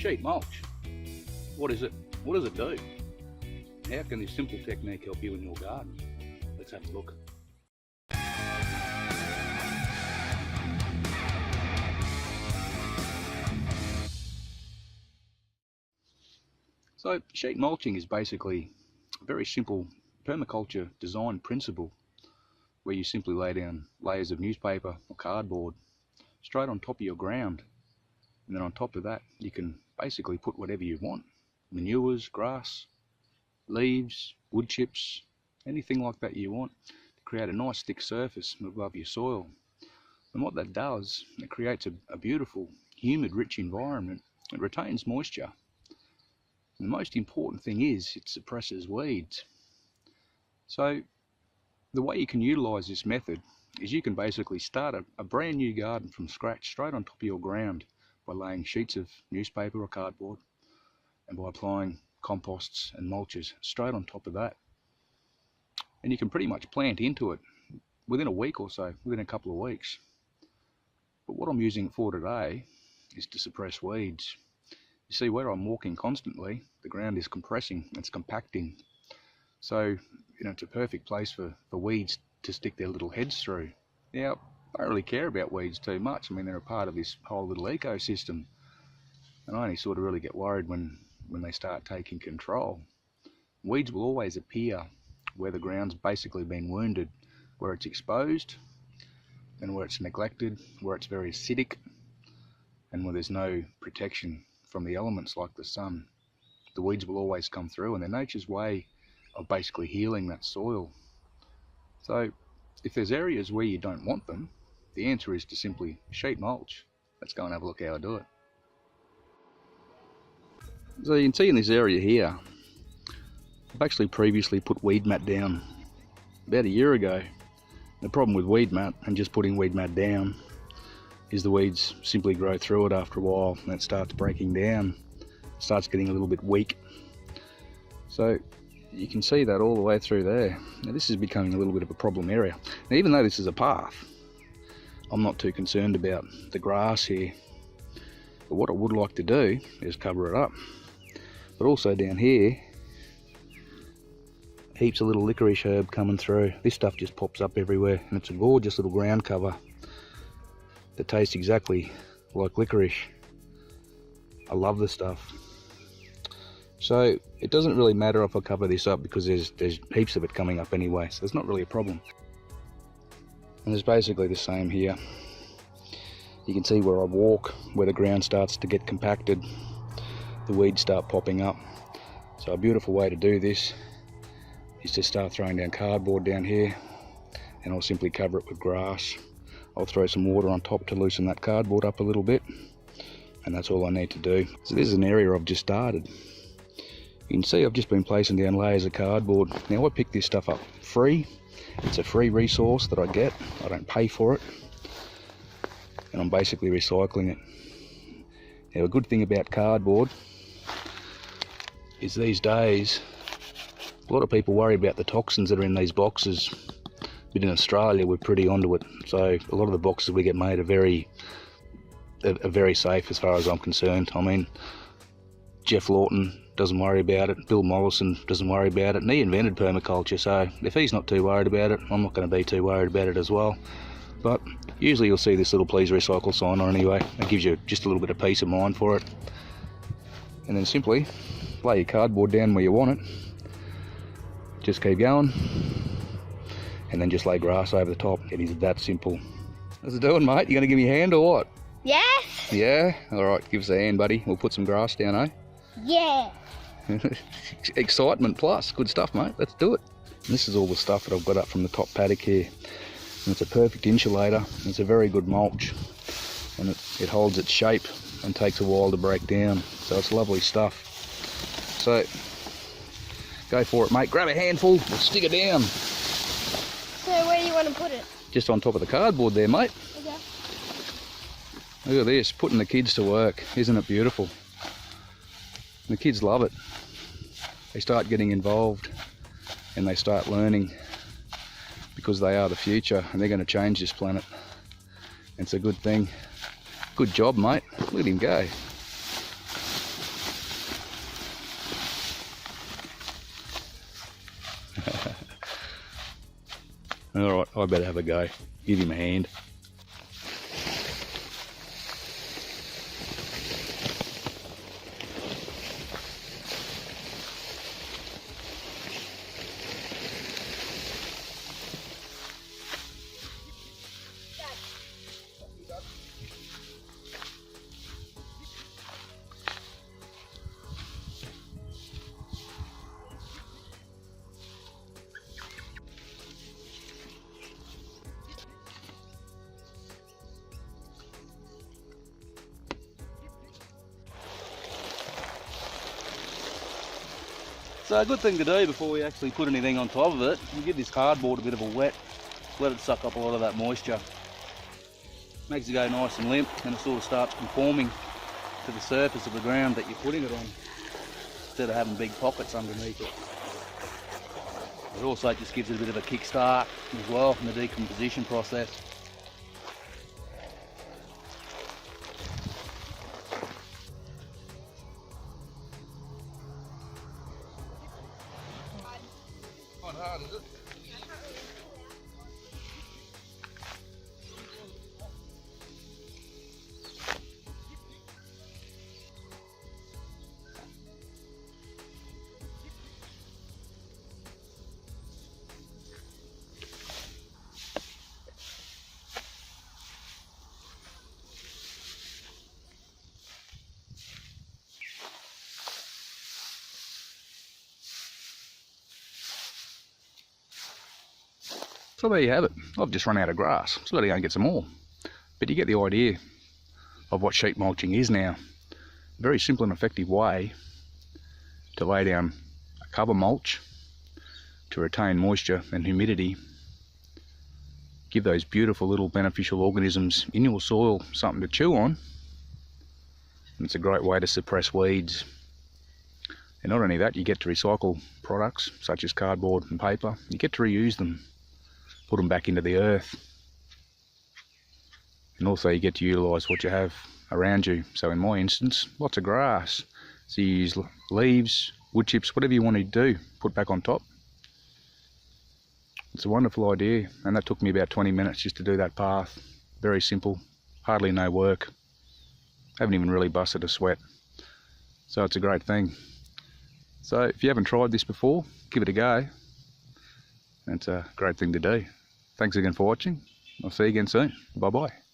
sheet mulch. What is it? What does it do? How can this simple technique help you in your garden? Let's have a look. So sheet mulching is basically a very simple permaculture design principle where you simply lay down layers of newspaper or cardboard straight on top of your ground, and then on top of that you can basically put whatever you want: manures, grass, leaves, wood chips, anything like that you want, to create a nice thick surface above your soil. And what that does, it creates a beautiful humid rich environment. It retains moisture. And the most important thing is it suppresses weeds. So the way you can utilise this method is you can basically start a brand new garden from scratch straight on top of your ground by laying sheets of newspaper or cardboard and by applying composts and mulches straight on top of that. And you can pretty much plant into it within a week or so, within a couple of weeks. But what I'm using it for today is to suppress weeds. You see, where I'm walking constantly, the ground is compressing, it's compacting. So, it's a perfect place for weeds to stick their little heads through. Now, I don't really care about weeds too much. I mean, they're a part of this whole little ecosystem. And I only sort of really get worried when they start taking control. Weeds will always appear where the ground's basically been wounded, where it's exposed, and where it's neglected, where it's very acidic, and where there's no protection from the elements like the sun. The weeds will always come through, and they're nature's way of basically healing that soil. So if there's areas where you don't want them, the answer is to simply sheet mulch. Let's go and have a look how I do it. So you can see in this area here, I've actually previously put weed mat down about a year ago. The problem with weed mat and just putting weed mat down is the weeds simply grow through it after a while, and it starts breaking down. It starts getting a little bit weak. So you can see that all the way through there. Now this is becoming a little bit of a problem area. Now, even though this is a path, I'm not too concerned about the grass here. But what I would like to do is cover it up. But also down here, heaps of little licorice herb coming through. This stuff just pops up everywhere, and it's a gorgeous little ground cover that tastes exactly like licorice. I love this stuff. So it doesn't really matter if I cover this up because there's heaps of it coming up anyway, so it's not really a problem. And there's basically the same here. You can see where I walk, where the ground starts to get compacted, the weeds start popping up. So a beautiful way to do this is to start throwing down cardboard down here, and I'll simply cover it with grass. I'll throw some water on top to loosen that cardboard up a little bit, and that's all I need to do. So this is an area I've just started. You can see I've just been placing down layers of cardboard. Now I pick this stuff up free. It's a free resource that I get. I don't pay for it. And I'm basically recycling it. Now a good thing about cardboard is these days a lot of people worry about the toxins that are in these boxes, but in Australia we're pretty onto it. So a lot of the boxes we get made are very safe as far as I'm concerned. I mean, Jeff Lawton doesn't worry about it, Bill Mollison doesn't worry about it, and he invented permaculture, so if he's not too worried about it, I'm not going to be too worried about it as well. But usually you'll see this little please recycle sign on anyway. It gives you just a little bit of peace of mind for it. And then simply lay your cardboard down where you want it, just keep going, and then just lay grass over the top. It is that simple. How's it doing, mate? You going to give me a hand or what? Yes. Yeah? Alright, give us a hand, buddy. We'll put some grass down, eh? Yeah. Excitement plus. Good stuff, mate. Let's do it. And this is all the stuff that I've got up from the top paddock here. And it's a perfect insulator. It's a very good mulch. And it holds its shape and takes a while to break down. So it's lovely stuff. So, go for it, mate. Grab a handful. We'll stick it down. So where do you want to put it? Just on top of the cardboard there, mate. Okay. Look at this. Putting the kids to work. Isn't it beautiful? The kids love it. They start getting involved and they start learning, because they are the future and they're going to change this planet. It's a good thing. Good job, mate. Look at him go. Alright, I better have a go. Give him a hand. So a good thing to do before we actually put anything on top of it, you give this cardboard a bit of a wet, let it suck up a lot of that moisture. Makes it go nice and limp, and it sort of starts conforming to the surface of the ground that you're putting it on, instead of having big pockets underneath it. It also just gives it a bit of a kick start as well in the decomposition process. Not hard, is it? So there you have it. I've just run out of grass, so I've got to go and get some more. But you get the idea of what sheet mulching is now. A very simple and effective way to lay down a cover mulch to retain moisture and humidity. Give those beautiful little beneficial organisms in your soil something to chew on. And it's a great way to suppress weeds. And not only that, you get to recycle products such as cardboard and paper. You get to reuse them. Put them back into the earth, and also you get to utilise what you have around you. So in my instance, lots of grass, so you use leaves, wood chips, whatever you want to do, put back on top. It's a wonderful idea, and that took me about 20 minutes just to do that path. Very simple, hardly no work, haven't even really busted a sweat, so it's a great thing. So if you haven't tried this before, give it a go. It's a great thing to do. Thanks again for watching. I'll see you again soon. Bye bye.